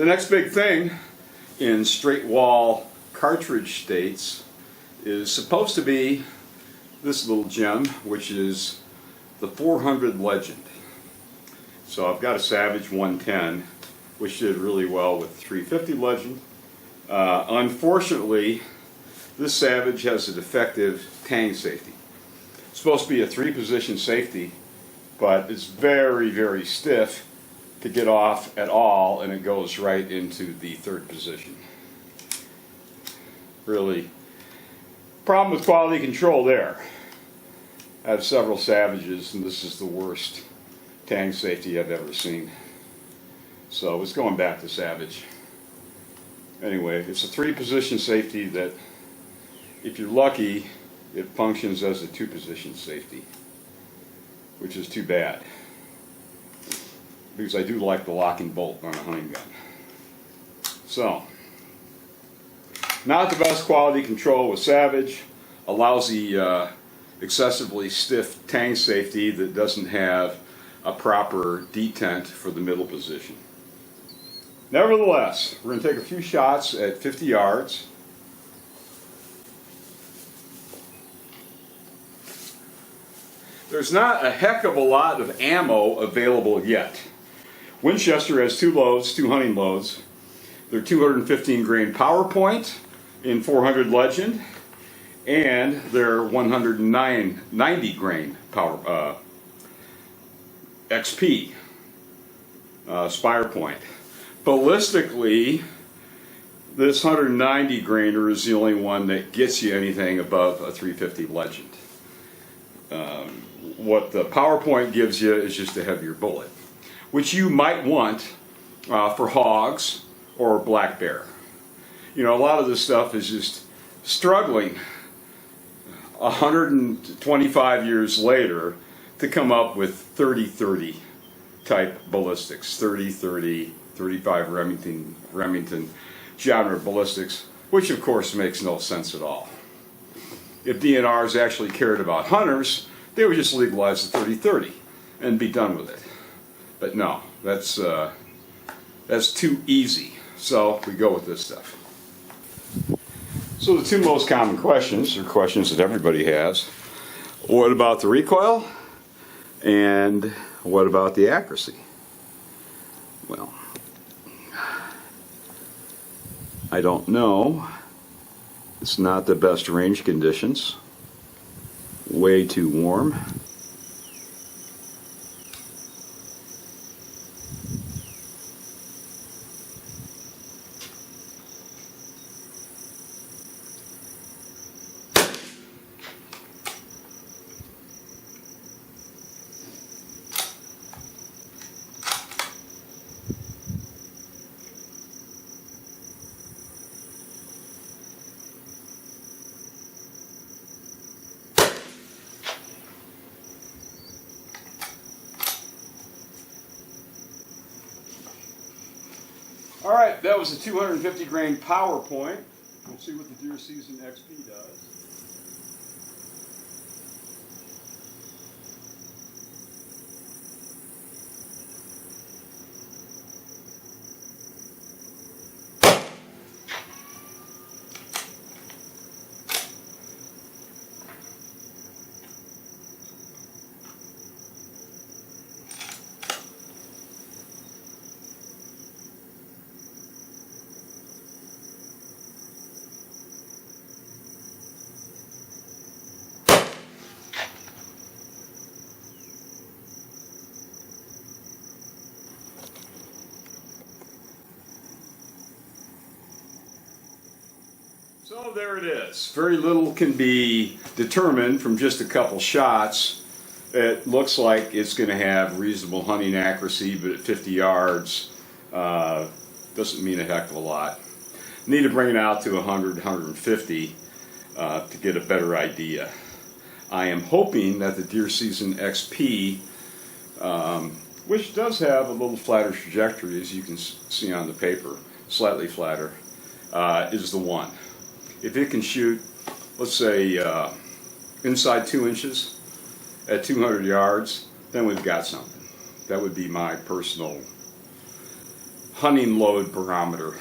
The next big thing in straight wall cartridge states is supposed to be this little gem, which is the 400 Legend. So I've got a Savage 110, which did really well with 350 Legend. Unfortunately, this Savage has a defective tang safety. It's supposed to be a 3-position safety, but it's very, very stiff to get off at all, and it goes right into the 3rd position. Really, problem with quality control there. I have several Savages, and this is the worst tang safety I've ever seen. So it's going back to Savage. Anyway, it's a 3-position safety that, if you're lucky, it functions as a 2-position safety, which is too bad, because I do like the lock and bolt on a hunting gun. So, not the best quality control with Savage, a lousy, excessively stiff tang safety that doesn't have a proper detent for the middle position. Nevertheless, we're going to take a few shots at 50 yards. There's not a heck of a lot of ammo available yet. Winchester has 2 loads, 2 hunting loads. They're 215 grain power point in 400 Legend, and they're 190 grain power XP Spire point. Ballistically, this 190 grainer is the only one that gets you anything above a 350 Legend. What the PowerPoint gives you is just a heavier bullet, which you might want for hogs or black bear. You know, a lot of this stuff is just struggling 125 years later to come up with 30-30 type ballistics, 30-30, 35 Remington genre ballistics, which of course makes no sense at all. If DNRs actually cared about hunters, they would just legalize the 30-30 and be done with it. But no, that's too easy. So we go with this stuff. So the 2 most common questions are questions that everybody has. What about the recoil? And what about the accuracy? Well, I don't know. It's not the best range conditions. Way too warm. Alright, that was a 250 grain power point. We'll see what the Deer Season XP does. So there it is. Very little can be determined from just a couple shots. It looks like it's going to have reasonable hunting accuracy, but at 50 yards doesn't mean a heck of a lot. Need to bring it out to 100, 150 to get a better idea. I am hoping that the Deer Season XP, which does have a little flatter trajectory, as you can see on the paper, slightly flatter, is the one. If it can shoot, let's say, inside 2 inches at 200 yards, then we've got something. That would be my personal hunting load barometer.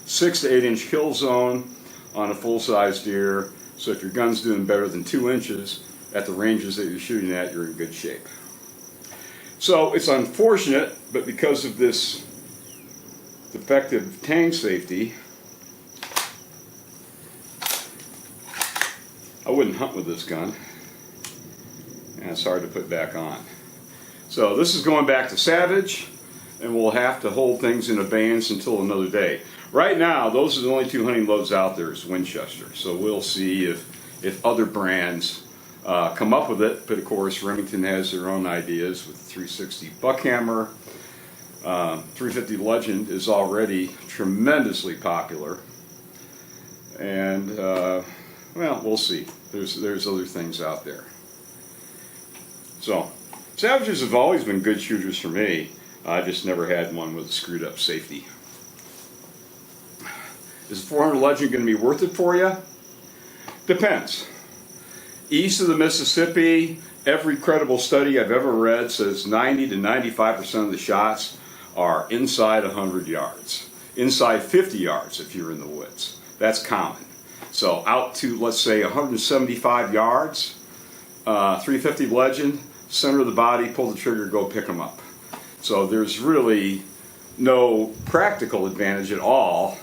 6 to 8 inch kill zone on a full-size deer. So if your gun's doing better than 2 inches at the ranges that you're shooting at, you're in good shape. So it's unfortunate, but because of this defective tang safety, I wouldn't hunt with this gun, and it's hard to put back on. So this is going back to Savage, and we'll have to hold things in abeyance until another day. Right now, those are the only 2 hunting loads out there is Winchester. So we'll see if other brands come up with it. But of course, Remington has their own ideas with the 360 Buckhammer. 350 Legend is already tremendously popular. And, well, we'll see. There's other things out there. So, Savages have always been good shooters for me. I just never had one with a screwed up safety. Is the 400 Legend going to be worth it for you? Depends. East of the Mississippi, every credible study I've ever read says 90 to 95% of the shots are inside 100 yards. Inside 50 yards if you're in the woods. That's common. So out to, let's say, 175 yards, 350 Legend, center of the body, pull the trigger, go pick them up. So there's really no practical advantage at all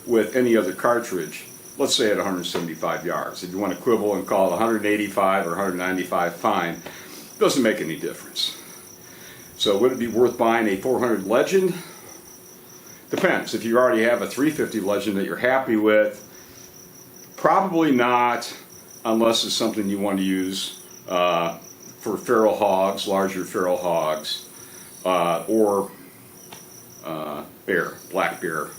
with any other cartridge, let's say at 175 yards. If you want to quibble and call it 185 or 195, fine. Doesn't make any difference. So would it be worth buying a 400 Legend? Depends. If you already have a 350 Legend that you're happy with, probably not, unless it's something you want to use for feral hogs, larger feral hogs, or bear, black bear,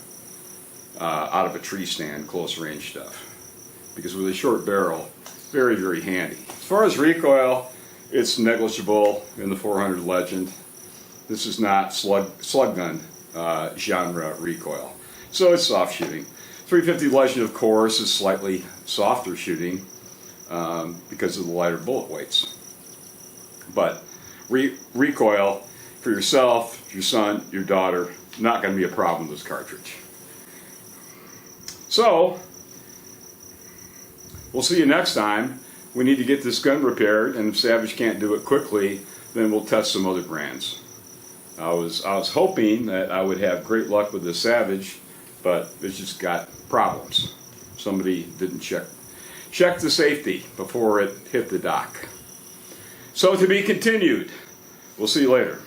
out of a tree stand, close range stuff. Because with a short barrel, very, very handy. As far as recoil, it's negligible in the 400 Legend. This is not slug gun genre recoil. So it's soft shooting. 350 Legend, of course, is slightly softer shooting because of the lighter bullet weights. But recoil for yourself, your son, your daughter, not going to be a problem with this cartridge. So, we'll see you next time. We need to get this gun repaired, and if Savage can't do it quickly, then we'll test some other brands. I was hoping that I would have great luck with the Savage, but it's just got problems. Somebody didn't check the safety before it hit the dock. So to be continued. We'll see you later.